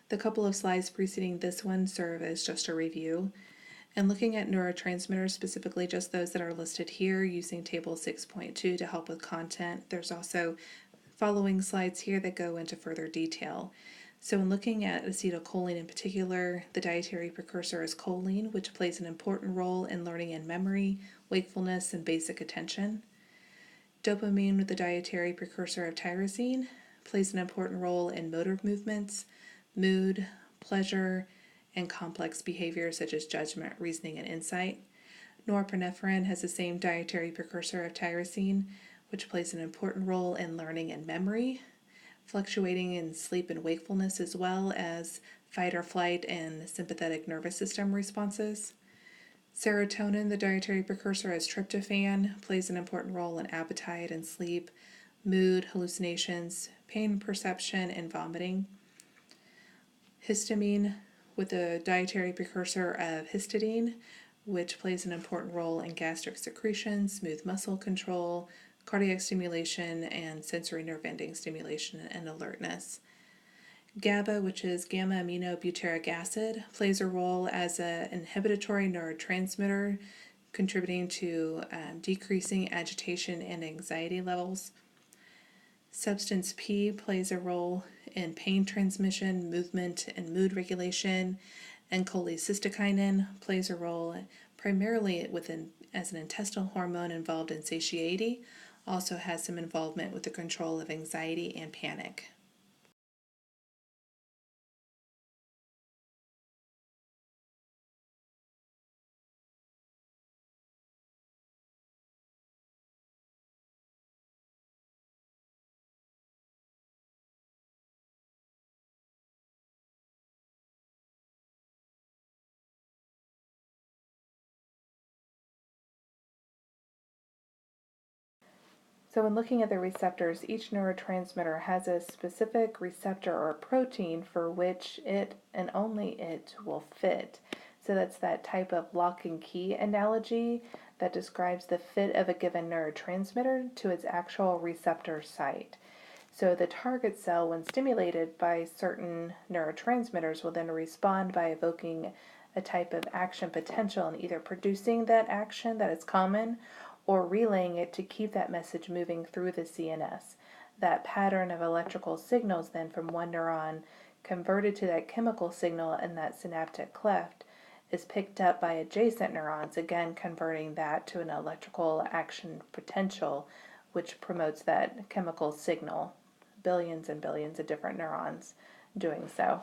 The couple of slides preceding this one serve as just a review. And looking at neurotransmitters, specifically just those that are listed here using table 6.2 to help with content, there's also following slides here that go into further detail. So in looking at acetylcholine in particular, the dietary precursor is choline, which plays an important role in learning and memory, wakefulness, and basic attention. Dopamine, with the dietary precursor of tyrosine, plays an important role in motor movements, mood, pleasure, and complex behaviors such as judgment, reasoning, and insight. Norepinephrine has the same dietary precursor of tyrosine, which plays an important role in learning and memory, fluctuating in sleep and wakefulness, as well as fight or flight and sympathetic nervous system responses. Serotonin, the dietary precursor as tryptophan, plays an important role in appetite and sleep, mood, hallucinations, pain perception, and vomiting. Histamine, with the dietary precursor of histidine, which plays an important role in gastric secretion, smooth muscle control, cardiac stimulation, and sensory nerve ending stimulation and alertness. GABA, which is gamma-aminobutyric acid, plays a role as an inhibitory neurotransmitter, contributing to decreasing agitation and anxiety levels. Substance P plays a role in pain transmission, movement, and mood regulation, and cholecystokinin plays a role primarily as an intestinal hormone involved in satiety, also has some involvement with the control of anxiety and panic. So when looking at the receptors, each neurotransmitter has a specific receptor or protein for which it and only it will fit. So that's that type of lock and key analogy that describes the fit of a given neurotransmitter to its actual receptor site. So the target cell, when stimulated by certain neurotransmitters, will then respond by evoking a type of action potential and either producing that action that is common or relaying it to keep that message moving through the CNS. That pattern of electrical signals then from one neuron converted to that chemical signal in that synaptic cleft is picked up by adjacent neurons, again converting that to an electrical action potential, which promotes that chemical signal. Billions and billions of different neurons doing so.